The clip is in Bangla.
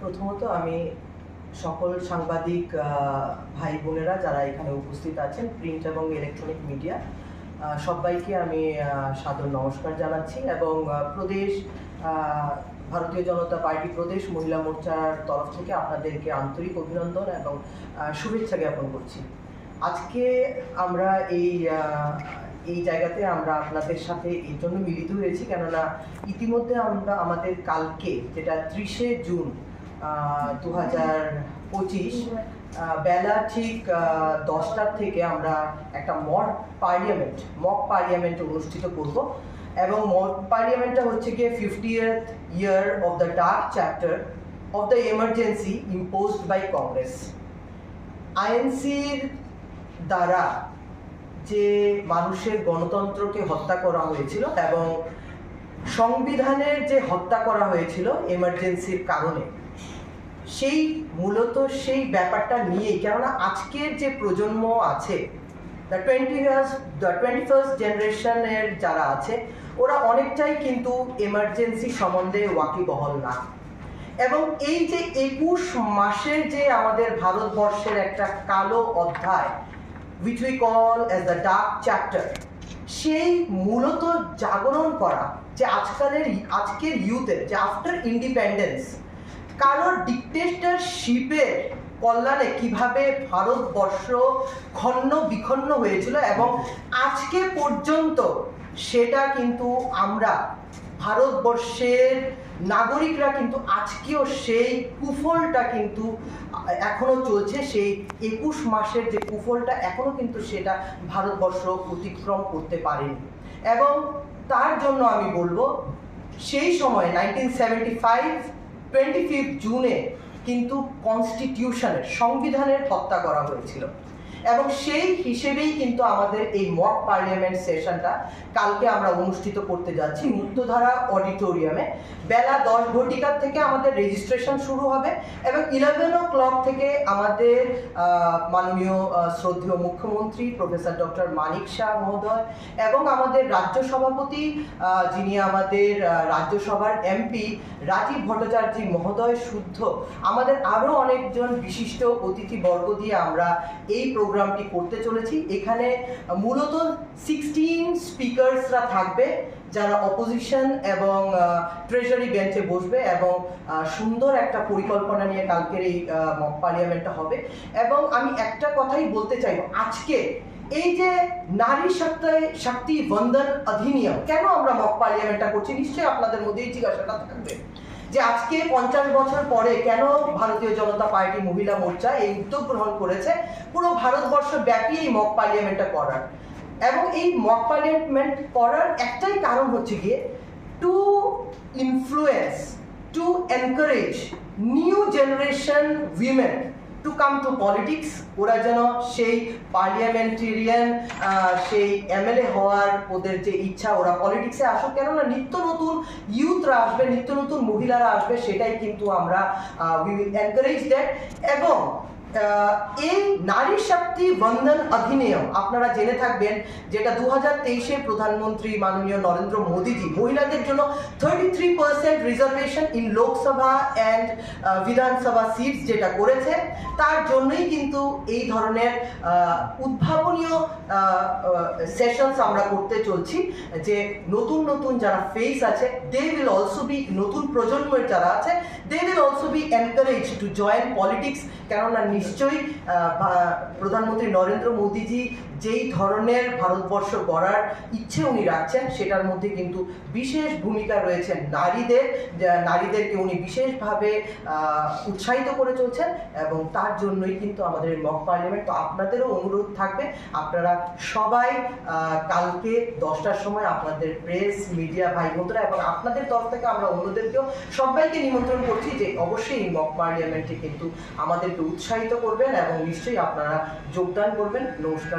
প্রথমত আমি সকল সাংবাদিক ভাই বোনেরা যারা এখানে উপস্থিত আছেন, প্রিন্ট এবং ইলেকট্রনিক মিডিয়া, সবাইকে আমি সাদর নমস্কার জানাচ্ছি এবং প্রদেশ ভারতীয় জনতা পার্টি প্রদেশ মহিলা মোর্চার তরফ থেকে আপনাদেরকে আন্তরিক অভিনন্দন এবং শুভেচ্ছা জ্ঞাপন করছি। আজকে আমরা এই জায়গাতে আমরা আপনাদের সাথে এই জন্য মিলিত হয়েছি কেননা ইতিমধ্যে আমরা আমাদের কালকে, যেটা 30শে জুন 2025 বেলা ঠিক 10টার থেকে আমরা একটা মক পার্লামেন্ট অনুষ্ঠিত করব এবং মক পার্লামেন্টটা হচ্ছে গিয়ে 50th year of the dark chapter of the emergency imposed by Congress. আইএনসির দ্বারা যে মানুষের গণতন্ত্রকে হত্যা করা হয়েছিল এবং সংবিধানের যে হত্যা করা হয়েছিল এমার্জেন্সির কারণে, মূলত সেই ব্যাপারটা নিয়েই, কেননা আজকের যে প্রজন্ম আছে, দ্য 21st জেনারেশনের যারা আছে, ওরা অনেকটাই কিন্তু এমার্জেন্সি সম্বন্ধে ওয়াকিবহল না। এবং এই যে 21 মাসের যে আমাদের ভারতবর্ষের একটা কালো অধ্যায়, which we call as the dark chapter, সেই মূলত জাগরণ করা যে আজকের ইউথের যে আফটার ইন্ডিপেন্ডেন্স কারোর ডিক্টেটরশিপের কল্যাণে কিভাবে ভারতবর্ষ খন্ন বিখন্ন হয়েছিল এবং আজকে পর্যন্ত সেটা কিন্তু আমরা ভারতবর্ষের নাগরিকরা কিন্তু আজকেও সেই কুফলটা কিন্তু এখনো চলছে। সেই 21 মাসের যে কুফলটা এখনো কিন্তু সেটা ভারতবর্ষ অতিক্রম করতে পারেনি। এবং তার জন্য আমি বলবো, সেই সময় 1975 25 জুনে কিন্তু সংবিধানের হত্যা করা হয়েছিল এবং সেই হিসেবেই কিন্তু আমাদের এই মক পার্লামেন্ট সেশনটা কালকে আমরা অনুষ্ঠিত করতে যাচ্ছি মুক্তধারা অডিটোরিয়ামে। বেলা 10 ঘটিকার থেকে আমাদের রেজিস্ট্রেশন শুরু হবে এবং 11 o'clock থেকে আমাদের মাননীয় শ্রদ্ধেয় মুখ্যমন্ত্রী প্রফেসর ডক্টর মানিক শাহ মহোদয় এবং আমাদের রাজ্য সভাপতি, যিনি আমাদের রাজ্যসভার এমপি রাজীব ভট্টাচার্য মহোদয় শুদ্ধ, আমাদের আরও অনেকজন বিশিষ্ট অতিথিবর্গ দিয়ে আমরা এই প্রোগ্রামটি করতে চলেছি। এখানে মূলত 16 স্পিকার্সরা থাকবে যারা অপোজিশন এবং ট্রেজারি বেঞ্চে বসবে এবং সুন্দর একটা পরিকল্পনা নিয়ে কালকের এই মক পার্লামেন্টটা হবে। এবং আমি একটা কথাই বলতে চাই, আজকে এই যে নারী শক্তি বন্দন অধিনিয়ম, কেন আমরা মক পার্লামেন্টটা করছি, নিশ্চয়ই আপনাদের মধ্যে এই জিজ্ঞাসাটা থাকবে যে আজকে 50 বছর পরে কেন ভারতীয় জনতা পার্টি মহিলা মোর্চা এই উদ্যোগ গ্রহণ করেছে পুরো ভারতবর্ষ ব্যাপী এই মক পার্লামেন্টটা করার। এবং এই মক পার্লামেন্ট করার একটাই কারণ হচ্ছে গিয়ে to influence, to encourage new generation women to come to politics. ওরা যেন সেই পার্লামেন্টেরিয়ান, সেই এমএলএ হওয়ার ওদের যে ইচ্ছা, ওরা পলিটিক্সে আসুক, কেননা নিত্য নতুন ইউথরা আসবে, নিত্য নতুন মহিলারা আসবে, সেটাই কিন্তু আমরা উই উইল এনকারেজ দ্যাট। এবং এই নারী শক্তি বন্দন অধিনিয়ম আপনারা জেনে থাকবেন, যেটা 2023-এ প্রধানমন্ত্রী মাননীয় নরেন্দ্র মোদীজি মহিলাদের জন্য 33% রিজার্ভেশন ইন লোকসভা অ্যান্ড বিধানসভা সিটস যেটা করেছে, তার জন্যই কিন্তু এই ধরনের উদ্ভাবনীয় সেশনস আমরা করতে চলছি, যে নতুন নতুন যারা ফেস আছে, দে উইল অলসো বি, নতুন প্রজন্মের যারা আছে, they will also be encouraged to join politics. কেননা নিশ্চয়ই প্রধানমন্ত্রী নরেন্দ্র মোদীজি যেই ধরনের ভারতবর্ষ গড়ার ইচ্ছে উনি রাখছেন, সেটার মধ্যে কিন্তু বিশেষ ভূমিকা রয়েছে নারীদেরকে উনি বিশেষভাবে উৎসাহিত করে চলছেন এবং তার জন্যই কিন্তু আমাদের মক পার্লামেন্ট। তো আপনাদেরও অনুরোধ থাকবে, আপনারা সবাই কালকে 10টার সময় আপনাদের প্রেস মিডিয়া ভাই বোনরা এবং আপনাদের তরফ থেকে আমরা অন্যদেরকেও সবাইকে নিমন্ত্রণ করছি যে অবশ্যই এই মক পার্লামেন্টে কিন্তু আমাদেরকে উৎসাহিত করবেন এবং নিশ্চয়ই আপনারা যোগদান করবেন। নমস্কার।